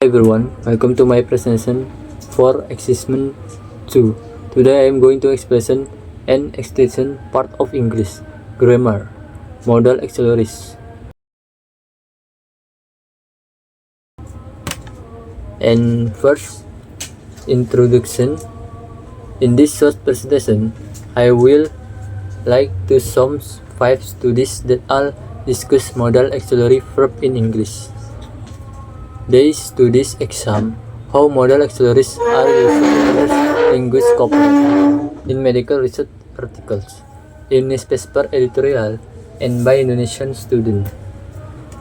Everyone, welcome to my presentation for Assessment 2. Today I am going to explain an extension part of English grammar, modal auxiliaries. And first, introduction. In this short presentation, I will like to sum 5 studies that all discuss modal auxiliary verb in English. They studies exam how modal auxiliaries are used in language cooperation, in medical research articles, in newspaper editorial, and by Indonesian students.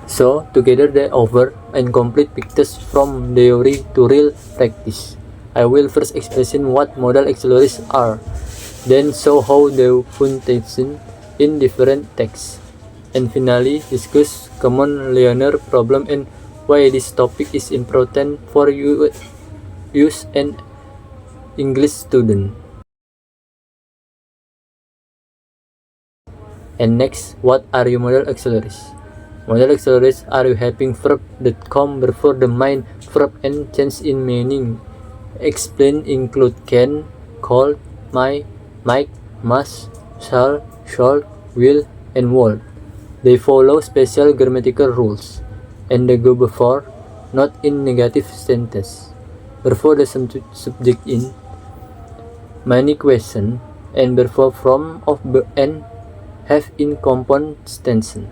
So together they offer incomplete pictures from theory to real practice. I will first explain what modal auxiliaries are, then show how they function in different texts, and finally discuss common learner problem and why this topic is important for you an English student. And next, what are your modal auxiliaries? Modal auxiliaries are you helping verb that come before the main verb and change in meaning. Explain include can, could, might, must, shall, should, will, and would. They follow special grammatical rules, and they go before, not in negative sentence. Before the subject in many question, and before from of and have in compound tension,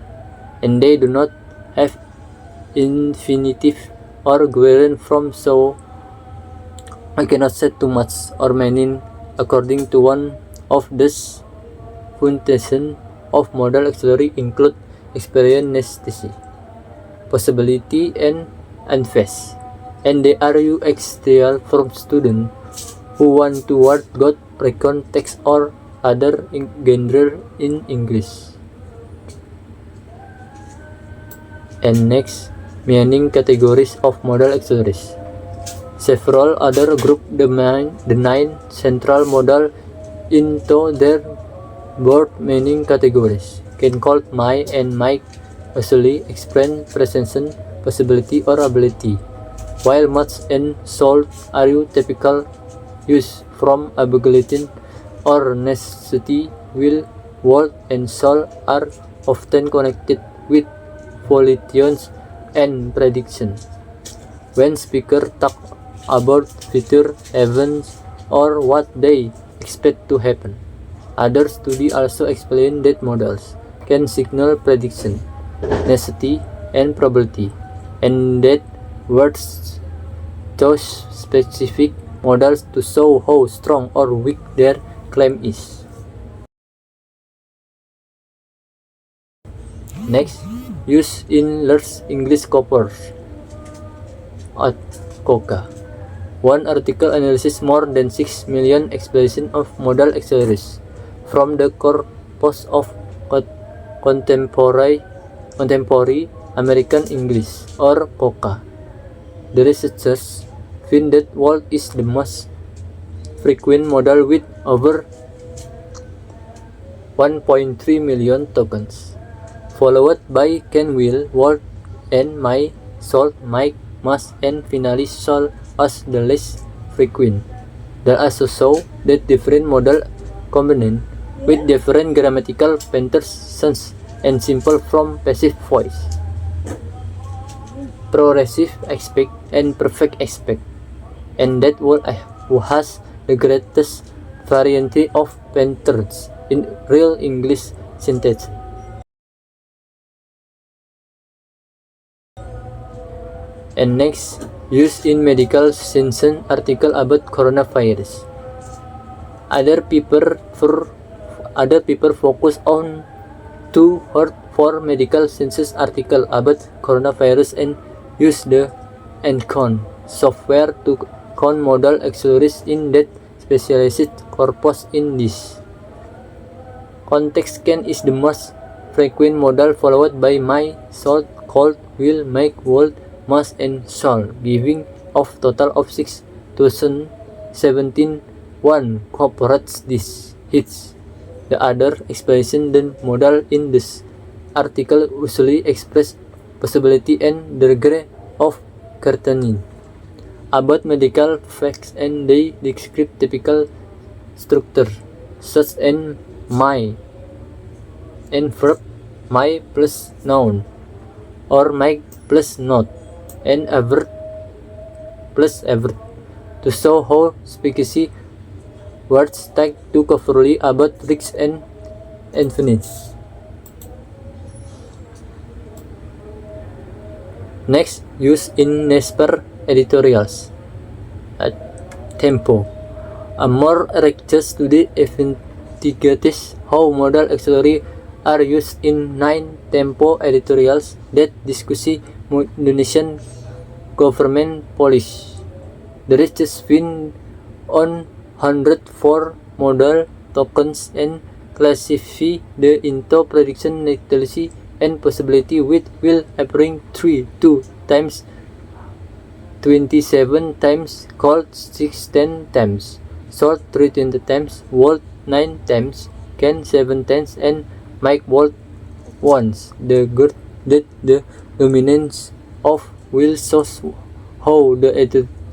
and they do not have infinitive or gerund form, so I cannot say too much or many. According to one of these function of modal auxiliary include experience, necessity, possibility, and unfazed, and they are ideal for students who want to word got recon text or other genre in English. And next, meaning categories of modal auxiliaries. Several other group the 9 central modal into their broad meaning categories. Can, called, might, and might usually explain presence, possibility, or ability, while must and should are typical use from ability or necessity. Will, would, and shall are often connected with volitions and prediction when speakers talk about future events or what they expect to happen. Other studies also explain that modals can signal prediction, necessity, and probability, and that words choose specific modals to show how strong or weak their claim is. Next, use in large English corpus at COCA. One article analyzes more than 6 million expressions of modal auxiliaries from the corpus of contemporary American English, or COCA. The researchers find that would is the most frequent modal with over 1.3 million tokens, followed by can, will, would, and might, should, might, must, and finally shall as the least frequent. They also show that different modal combined with different grammatical patterns and simple from passive voice, progressive aspect, and perfect aspect, and that word has the greatest variety of patterns in real English syntax. And next, use in medical science article about coronavirus. Other people focus on 4 medical sciences article about coronavirus and use the ENCOUNT software to count modal auxiliaries in that specialized corpus. In this context, can is the most frequent modal, followed by might, should, could, will, make, would, must, and shall, giving of total of 6,017. One corporates this hits. The other expression than modal in this article usually express possibility and degree of certainty. about medical facts and they describe typical structure such as my and verb my plus noun or my plus not and adverb plus adverb to show how speakeasy words take too carefully about risks and infinities. Next, use in newspaper editorials. At Tempo, a more rigorous study investigates how modal auxiliary are used in 9 Tempo editorials that discuss Indonesian government policy. The research been on 104 modal tokens and classify the into prediction neutrality and possibility with will appearing 3 2 times 27 times called 610 times short 320 times volt 9 times can 7 times and Mike Walt once the good that the dominance of will shows how the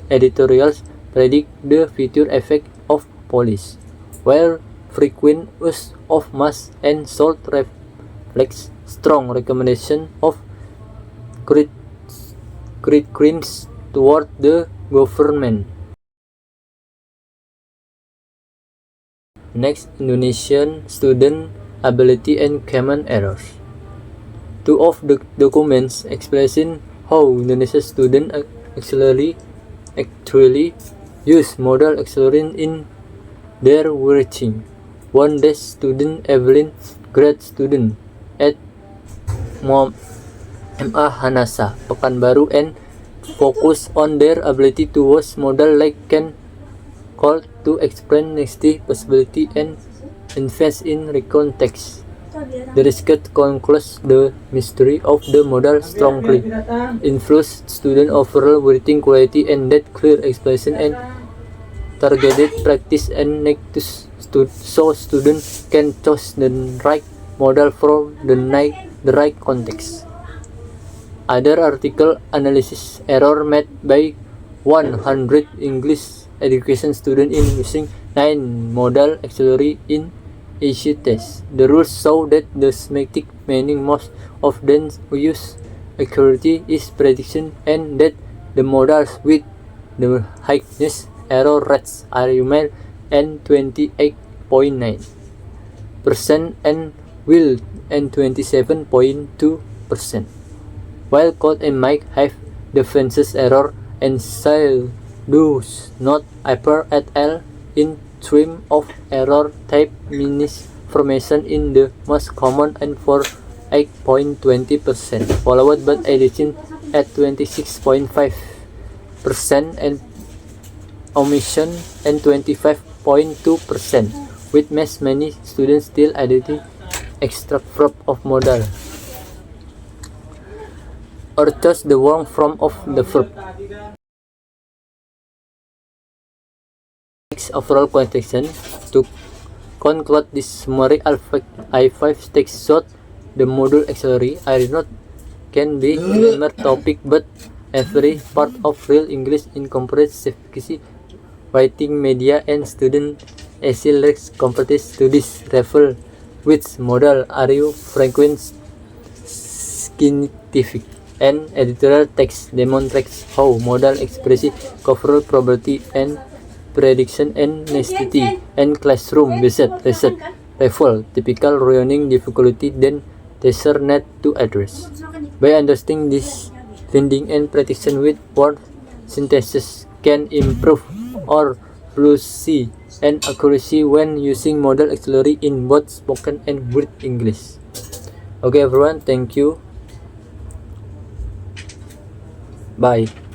editorials predict the future effect of police, while frequent use of mass and salt reflects strong recommendation of crimes toward the government. Next, Indonesian student ability and common errors. Two of the documents expressing how Indonesian student actually use modal auxiliary in their writing. One day student Evelyn, grad student at MA Hanasa, Pekanbaru, and focus on their ability to use modal like can call to explain next possibility and invest in context. The research concludes the mystery of the modal strongly influence student overall writing quality and that clear explanation and targeted practice and need to so students can choose the right model for the right context. Other article analysis error made by 100 English education students in using 9 modal auxiliary in each test. The rules show that the semantic meaning most of them use accuracy is prediction and that the modals with the highest error rates are human and 28.9% and will and 27.2%, while code and mic have defenses error and shall does not appear at all in stream of error type misinformation in the most common and for 8.20%, followed by editing at 26.5% and omission and 25.2%, with many students still editing extra verb of modal or just the wrong form of the verb. Overall quotation to conclude this summary I5 text short the modal auxiliary are not can be grammar topic but every part of real English in comprehensive writing media and student essay lyrics competence studies refer which modal are you frequent scientific and editorial text demonstrates how modal expression cover probability and prediction and necessity and classroom based research level typical learning difficulty then teacher need to address. By understanding this finding and prediction with word synthesis can improve or fluency and accuracy when using modal auxiliary in both spoken and written English. Okay everyone, thank you. Bye.